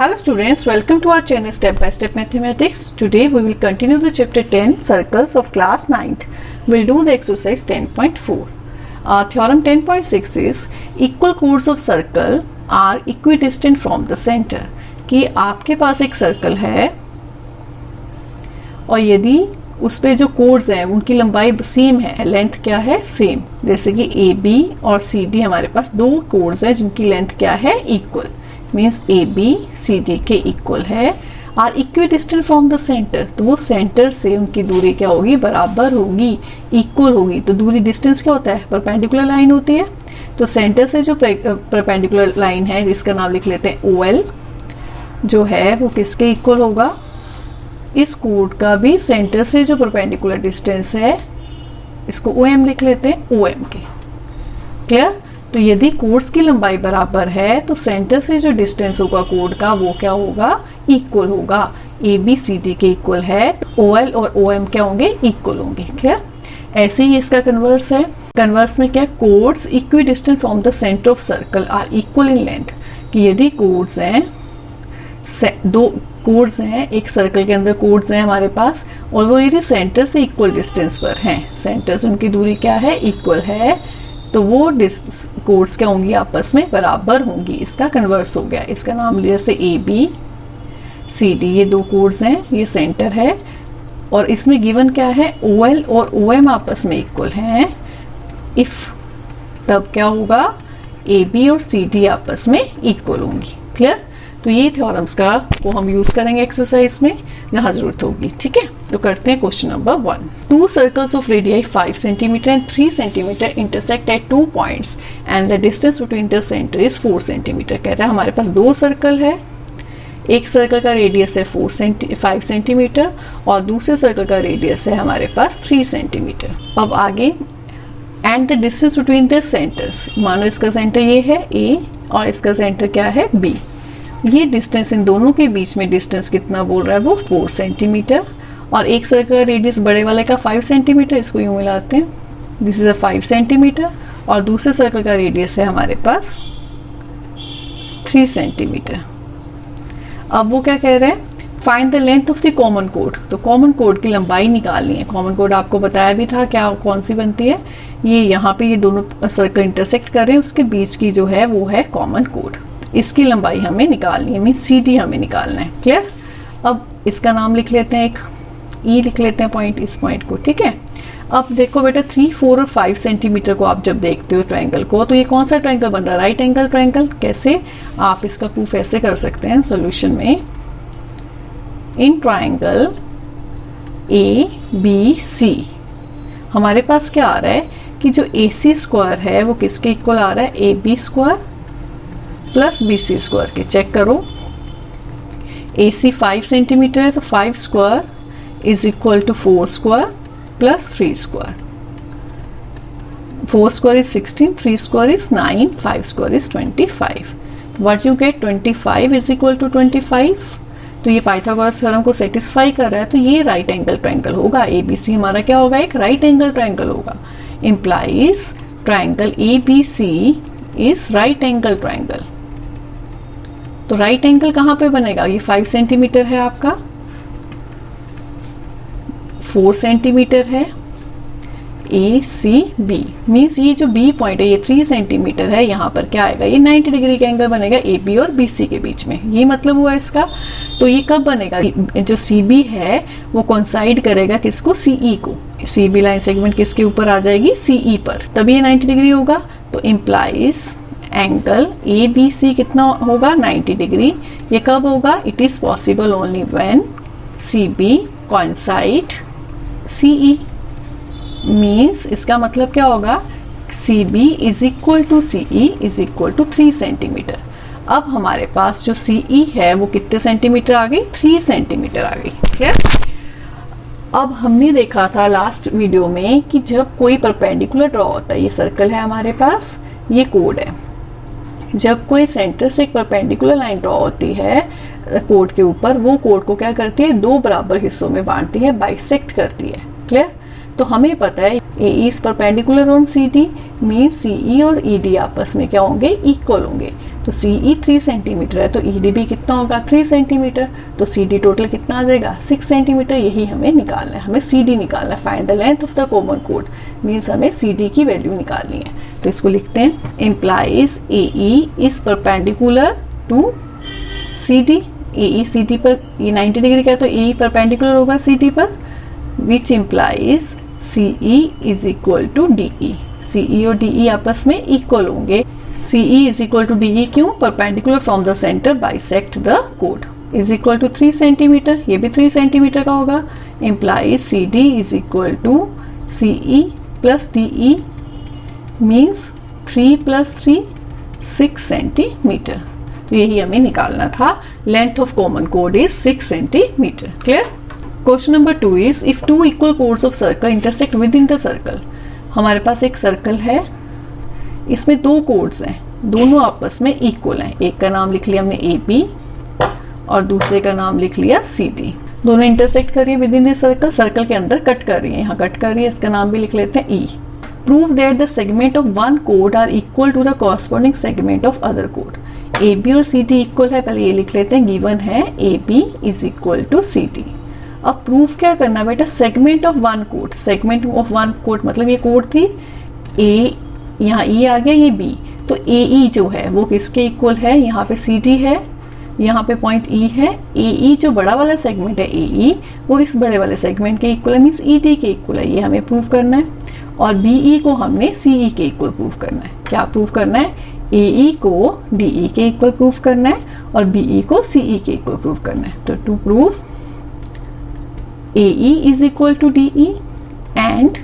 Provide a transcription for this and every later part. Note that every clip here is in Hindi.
Hello students, welcome to our channel Step by Step Mathematics. Today we will continue the chapter 10 Circles of class 9th. We'll do the exercise 10.4. Theorem 10.6 is equal chords of circle are equidistant from the center. कि आपके पास एक सर्कल है और यदि उस पे जो कोड्स हैं उनकी लंबाई सेम है, लेंथ क्या है सेम, जैसे कि ए बी और सी डी हमारे पास दो कोड्स हैं जिनकी लेंथ क्या है equal, means A B C D के इक्वल है, are equidistant from the centre, तो वो सेंटर से उनकी दूरी क्या होगी बराबर होगी, इक्वल होगी। तो दूरी डिस्टेंस क्या होता है परपेंडिकुलर लाइन होती है, तो सेंटर से जो परपेंडिकुलर लाइन है जिसका नाम लिख लेते हैं ओ एल जो है वो किसके इक्वल होगा, इस कोड का भी सेंटर से जो परपेंडिकुलर डिस्टेंस है इसको ओ एम लिख लेते हैं ओ एम के। क्लियर। तो यदि कोड्स की लंबाई बराबर है तो सेंटर से जो डिस्टेंस होगा कोड का वो क्या होगा इक्वल होगा, ए बी सी डी के इक्वल है तो ओ एल और ओ एम क्या होंगे इक्वल होंगे। क्लियर। ऐसे ही इसका कन्वर्स है, कन्वर्स में क्या chords equidistant from the centre of circle are equal in length, कि यदि कोड्स हैं दो कोड्स हैं एक सर्कल के अंदर कोड्स हैं हमारे पास और वो यदि सेंटर से इक्वल डिस्टेंस पर हैं, सेंटर से उनकी दूरी क्या है इक्वल है, तो वो कोड्स क्या होंगी आपस में बराबर होंगी। इसका कन्वर्स हो गया, इसका नाम लिया जैसे ए बी सी डी, ये दो कोड्स हैं, ये सेंटर है और इसमें गिवन क्या है ओ एल और ओ एम आपस में इक्वल हैं, इफ तब क्या होगा ए बी और सी डी आपस में इक्वल होंगी। क्लियर। तो ये थ्योरम्स का को हम यूज करेंगे एक्सरसाइज में जहाँ जरूरत होगी। ठीक है, तो करते हैं question number 1। To circles of radii 5 centimetre and 3 centimetre intersect at 2 points and the distance between the centre is 4 centimetre. कह रहा है हमारे पास दो सर्कल है, एक सर्कल का रेडियस है 5 सेंटीमीटर और दूसरे सर्कल का रेडियस है हमारे पास 3 सेंटीमीटर। अब आगे and the distance between the centres, मानो इसका सेंटर ये है ए और इसका सेंटर क्या है बी, ये डिस्टेंस इन दोनों के बीच में डिस्टेंस कितना बोल रहा है वो 4 सेंटीमीटर और एक सर्कल का रेडियस बड़े वाले का 5 सेंटीमीटर, इसको यूं मिलाते हैं, दिस इज अ 5 सेंटीमीटर और दूसरे सर्कल का रेडियस है हमारे पास 3 सेंटीमीटर। अब वो क्या कह रहे हैं find the length of the common code, तो कॉमन कोड की लंबाई निकालनी है। कॉमन कोड आपको बताया भी था क्या कौन सी बनती है, ये यहाँ पे ये दोनों सर्कल इंटरसेक्ट कर रहे हैं उसके बीच की जो है वो है कॉमन कोड, इसकी लंबाई हमें निकालनी है, मीन सी डी हमें निकालना है। क्लियर। अब इसका नाम लिख लेते हैं, एक ई लिख लेते हैं पॉइंट, इस पॉइंट को। ठीक है। अब देखो बेटा 3, 4 और 5 सेंटीमीटर को आप जब देखते हो ट्रायंगल को, तो ये कौन सा ट्रायंगल बन रहा है राइट एंगल ट्रायंगल। कैसे आप इसका प्रूफ ऐसे कर सकते हैं सॉल्यूशन में, इन ट्रायंगल ए बी सी हमारे पास क्या आ रहा है कि जो ए सी स्क्वायर है वो किसके इक्वल आ रहा है A B square plus B C square के। चेक करो ए सी 5 सेंटीमीटर है तो 5 square is equal to 4 square plus 3 square, 4 square is 16, 3 square is 9, 5 square is 25। What you get 25 is equal to 25, तो ये पाइथागोरस थ्योरम को सेटिस्फाई कर रहा है, तो ये राइट एंगल ट्रायंगल होगा। ए बी सी हमारा क्या होगा एक राइट एंगल ट्रायंगल होगा, implies triangle A B C is right angle triangle. तो राइट एंगल कहाँ पे बनेगा, ये 5 सेंटीमीटर है आपका, 4 सेंटीमीटर है ए सी बी, मीन्स ये जो बी पॉइंट है ये 3 सेंटीमीटर है, यहाँ पर क्या आएगा ये 90 डिग्री का एंगल बनेगा ए बी और बी सी के बीच में, ये मतलब हुआ इसका। तो ये कब बनेगा, जो सी बी है वो कोइंसाइड करेगा किसको सी ई को, सी बी लाइन सेगमेंट किसके ऊपर आ जाएगी सी ई पर, तभी ये 90 डिग्री होगा। तो implies angle A B C कितना होगा 90 डिग्री। ये कब होगा, it is possible only when C B coincide C E, means इसका मतलब क्या होगा C B is equal to C E is equal to 3 centimetre. अब हमारे पास जो सी ई है वो कितने सेंटीमीटर आ गई 3 सेंटीमीटर आ गई। ठीक। अब हमने देखा था लास्ट वीडियो में कि जब कोई परपेंडिकुलर ड्रॉ होता है, ये सर्कल है हमारे पास, ये कोड है, जब कोई सेंटर से एक परपेंडिकुलर लाइन ड्रॉ होती है कोड के ऊपर, वो कोड को क्या करती है दो बराबर हिस्सों में बांटती है, बाइसेक्ट करती है। क्लियर। तो हमें पता है A is perpendicular on C D, mean C E और ई डी आपस में क्या होंगे, इक्वल होंगे। तो सी ई 3 सेंटीमीटर है तो ई डी भी कितना होगा, 3 सेंटीमीटर। तो सी डी टोटल कितना आ जाएगा, 6 सेंटीमीटर। यही हमें निकालना है, हमें सी डी निकालना है। Find the length of the common code, means हमें सी डी की वैल्यू निकालनी है। तो इसको लिखते हैं, implies A E is perpendicular to C D. A E C D पर, ये 90 डिग्री का है तो ए ई परपेंडिकुलर होगा सी डी पर, which implies C E is equal to D E. C E और डी ई आपस में इक्वल होंगे। C E is equal to D E क्यों, perpendicular from the centre bisect the कोड, इज इक्वल टू 3 सेंटीमीटर, ये भी 3 सेंटीमीटर का होगा। Implies C D is equal to C E plus D E, means 3 + 3 6 centimetre. तो यही हमें निकालना था। Length of common code is 6 centimetre. Clear. Question number 2 is if 2 equal codes of circle intersect with in the circle. हमारे पास एक सर्कल है, इसमें 2 कोड्स हैं, दोनों आपस में इक्वल हैं। एक का नाम लिख लिया हमने ए बी और दूसरे का नाम लिख लिया सी डी। दोनों इंटरसेक्ट कर रही है with in the circle, circle के अंदर कट कर रही है, यहाँ कट कर रही है, इसका नाम भी लिख लेते हैं ई। Prove that the segment of one code are equal to the corresponding segment of other code. A B और सी डी इक्वल है, पहले ये लिख लेते हैं, गिवन है A B is equal to C D. अब प्रूफ क्या करना बेटा, segment of one code. Segment of one code मतलब ये कोड थी ए, यहाँ ई आ गया, ये बी, तो ए ई जो है वो किसके इक्वल है, यहाँ पे सी डी है, यहाँ पे पॉइंट ई है। ए ई जो बड़ा वाला सेगमेंट है ए ई, वो इस बड़े वाले सेगमेंट के इक्वल है, मीन्स ई डी के इक्वल है, ये हमें प्रूफ करना है। और बी ई को हमने सी ई के इक्वल प्रूफ करना है। क्या प्रूफ करना है, ए ई को डी ई के इक्वल प्रूफ करना है और बी ई को सी ई के इक्वल प्रूफ करना है। तो to proof A E is equal to D E and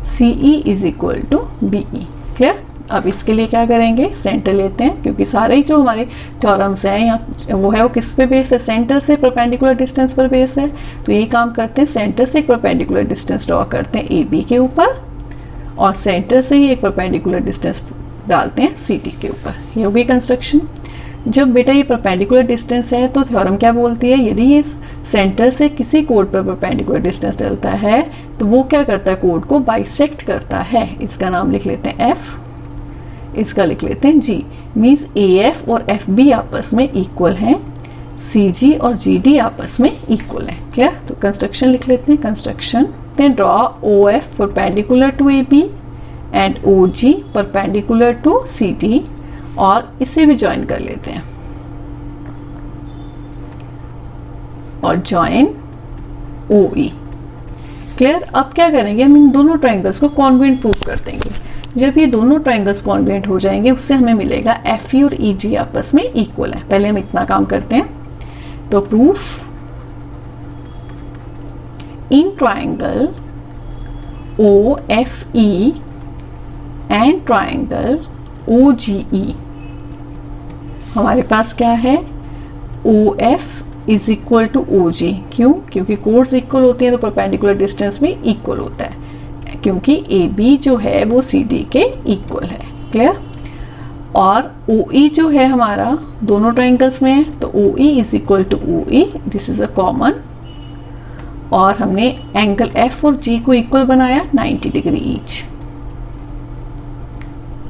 C E is equal to B E. Clear. अब इसके लिए क्या करेंगे, सेंटर लेते हैं, क्योंकि सारे ही जो हमारे थ्योरम्स हैं यहाँ वो है वो किस पे बेस है, सेंटर से परपेंडिकुलर डिस्टेंस पर बेस है। तो यही काम करते हैं, सेंटर से एक परपेंडिकुलर डिस्टेंस ड्रॉ करते हैं ए बी के ऊपर और सेंटर से ही एक परपेंडिकुलर डिस्टेंस डालते हैं सी डी के ऊपर। ये होगी कंस्ट्रक्शन। जब बेटा ये परपेंडिकुलर डिस्टेंस है तो थ्योरम क्या बोलती है, यदि ये सेंटर से किसी कोड पर परपेंडिकुलर डिस्टेंस डलता है तो वो क्या करता है, कोड को बाइसेक्ट करता है। इसका नाम लिख लेते हैं एफ, इसका लिख लेते हैं जी। मीन्स ए एफ और एफ बी आपस में इक्वल हैं, सी जी और जी डी आपस में इक्वल है। क्लियर। तो कंस्ट्रक्शन लिख लेते हैं, construction draw O F perpendicular to A B and O G perpendicular to C D, और इसे भी ज्वाइन कर लेते हैं और ज्वाइन ओ ई। क्लियर। अब क्या करेंगे, हम इन दोनों ट्रायंगल्स को कॉन्ग्रुएंट प्रूफ कर देंगे। जब ये दोनों ट्रायंगल्स कॉन्ग्रुएंट हो जाएंगे उससे हमें मिलेगा एफ ई और ई जी आपस में इक्वल है। पहले हम इतना काम करते हैं। तो proof in triangle O F E and triangle O G E, हमारे पास क्या है, O F is equal to O G. क्यों, क्योंकि कोड्स इक्वल होती हैं तो परपेंडिकुलर डिस्टेंस भी इक्वल होता है, क्योंकि ए बी जो है वो सी डी के इक्वल है। क्लियर। और ओ ई जो है हमारा दोनों ट्रायंगल्स में है, तो O E is equal to O E, this is a common. और हमने एंगल एफ और जी को इक्वल बनाया 90 डिग्री ईच।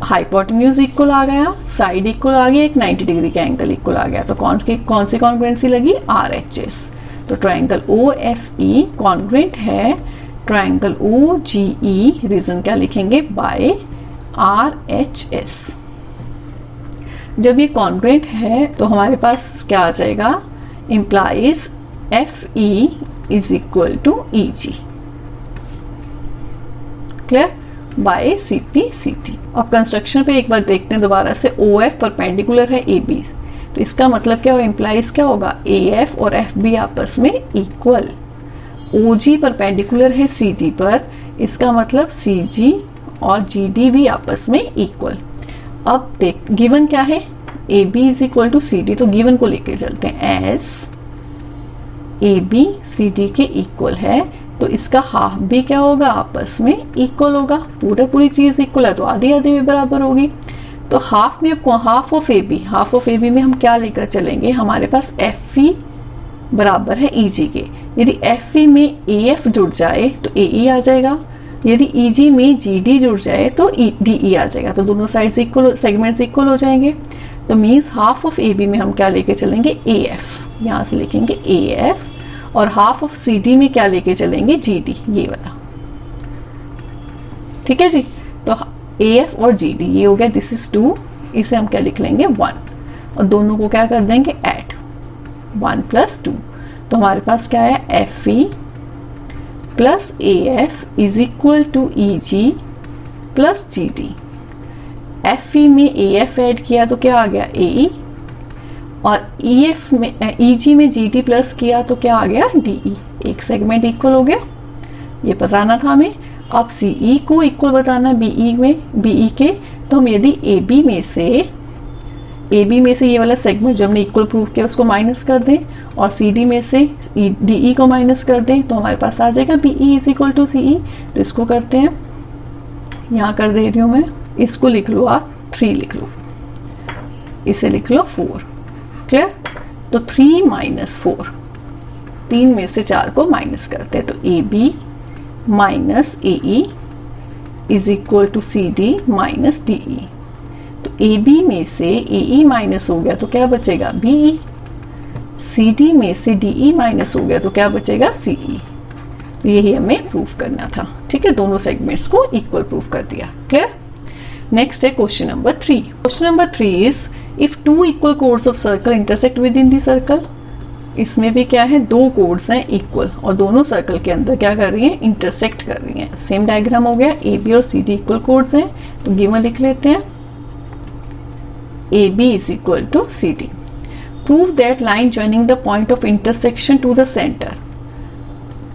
हाइपोटेन्यूज इक्वल आ गया, साइड इक्वल आ गया, एक 90 डिग्री का एंगल इक्वल आ गया। तो कौन सी कॉन्ग्रुएंसी लगी, आर एच एस। तो triangle O F E congruent है triangle O G E, reason क्या लिखेंगे, बाय आर एच एस। जब ये कॉन्ग्रुएंट है तो हमारे पास क्या आ जाएगा, implies F E is equal to E G. Clear. By C P C T. अब कंस्ट्रक्शन पे एक बार देखते हैं दोबारा से। ओ एफ परपेंडिकुलर है ए बी, तो इसका मतलब क्या होगा, इम्प्लाइज क्या होगा, ए एफ और एफ बी आपस में इक्वल। ओ जी परपेंडिकुलर है सी डी पर, इसका मतलब सी जी और जी डी भी आपस में इक्वल। अब देख गिवन क्या है, A B is equal to C D, तो गिवन को लेके चलते हैं। As A B C D के इक्वल है तो इसका हाफ भी क्या होगा, आपस में इक्वल होगा। पूरी चीज इक्वल है तो आधी आधी भी बराबर होगी। तो हाफ में हाफ ऑफ ए बी में हम क्या लेकर चलेंगे, हमारे पास एफ ई बराबर है ई जी के। यदि एफ ई में ए एफ जुड़ जाए तो ए ई आ जाएगा, यदि EG में GD जुड़ जाए तो DE आ जाएगा, तो दोनों साइड्स इक्वल, सेगमेंट्स इक्वल हो जाएंगे। तो मीन्स हाफ ऑफ AB में हम क्या लेके चलेंगे, AF, यहाँ से लिखेंगे AF, और हाफ ऑफ CD में क्या लेके चलेंगे, GD, ये वाला। ठीक है जी, तो AF और GD ये हो गया, दिस इज 2, इसे हम क्या लिख लेंगे 1, और दोनों को क्या कर देंगे ऐड, 1 + 2, तो हमारे पास क्या है FE plus AF is equal to EG plus GD। FE में AF ऐड किया तो क्या आ गया AE, और EF में EG में GD प्लस किया तो क्या आ गया DE, एक सेगमेंट इक्वल हो गया, ये बताना था हमें। अब CE को इक्वल बताना BE के, तो हम यदि AB में से ये वाला सेगमेंट जो हमने इक्वल प्रूव किया उसको माइनस कर दें, और CD में से DE को माइनस कर दें, तो हमारे पास आ जाएगा BE is equal to CE। तो इसको करते हैं, यहाँ कर दे रही हूँ मैं, इसको लिख लो आप 3 लिख लो, इसे लिख लो 4, क्लियर। तो 3 - 4, 3 में से 4 को माइनस करते हैं, तो AB minus AE is equal to CD minus DE। तो AB में से AE माइनस हो गया तो क्या बचेगा BE, CD में से DE माइनस हो गया तो क्या बचेगा CE। तो यही हमें प्रूफ करना था, ठीक है, दोनों सेगमेंट्स को इक्वल प्रूफ कर दिया, क्लियर। नेक्स्ट है question number 3। Question number 3 is if 2 equal codes of circle intersect with in the circle. इसमें भी क्या है, 2 कोड्स हैं इक्वल और दोनों सर्कल के अंदर क्या कर रही हैं, इंटरसेक्ट कर रही हैं। सेम डायग्राम हो गया, AB और CD इक्वल कोड्स हैं, तो गिवन लिख लेते हैं AB is equal to CD. Prove that line joining the point of intersection to the center.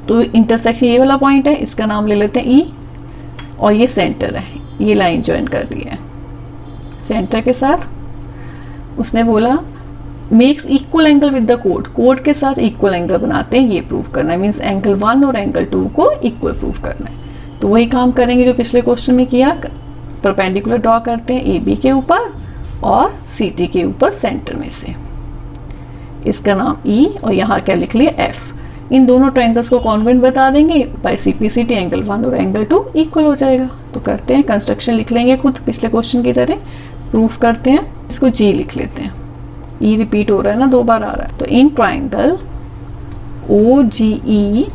तो इंटरसेक्शन ये वाला पॉइंट है, इसका नाम ले लेते हैं E, और ये सेंटर है, ये लाइन ज्वाइन कर रही है सेंटर के साथ। उसने बोला makes equal angle with the code, code के साथ इक्वल एंगल बनाते हैं, ये प्रूव करना है, मीन्स एंगल 1 और एंगल 2 को इक्वल प्रूव करना है। तो वही काम करेंगे जो पिछले क्वेश्चन में किया, परपेंडिकुलर ड्रॉ करते हैं AB के ऊपर और CD के ऊपर सेंटर में से, इसका नाम E, और यहाँ क्या लिख लिया F। इन दोनों ट्रायंगल्स को कॉन्वेंट बता देंगे बाय CPCT, एंगल 1 और एंगल 2 इक्वल हो जाएगा। तो करते हैं, कंस्ट्रक्शन लिख लेंगे खुद पिछले क्वेश्चन की तरह, प्रूफ करते हैं। इसको G लिख लेते हैं, E रिपीट हो रहा है ना, 2 बार आ रहा है। तो in triangle OGE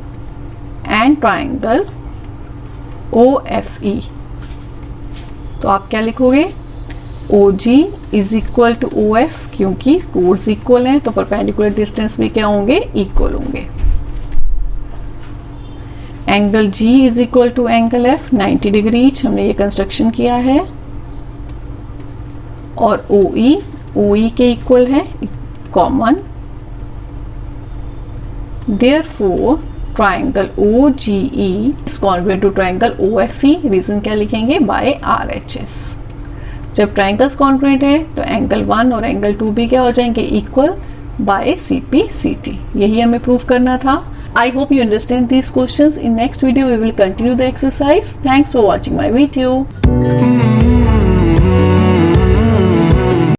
and triangle OFE, तो आप क्या लिखोगे OG is equal to OF, क्योंकि कोड्स इक्वल हैं तो परपेंडिकुलर डिस्टेंस भी क्या होंगे, इक्वल होंगे। Angle G is equal to angle F 90 degree each, हमने ये कंस्ट्रक्शन किया है। और OE के इक्वल है, common. Therefore triangle OGE is congruent to triangle OFE, reason क्या लिखेंगे, बाय RHS। जब ट्रायंगल्स कॉन्ग्रुएंट है तो एंगल 1 और एंगल 2 भी क्या हो जाएंगे, इक्वल बाय CPCT। यही हमें प्रूव करना था। I hope you understand these questions. In next video we will continue the exercise. Thanks for watching my video.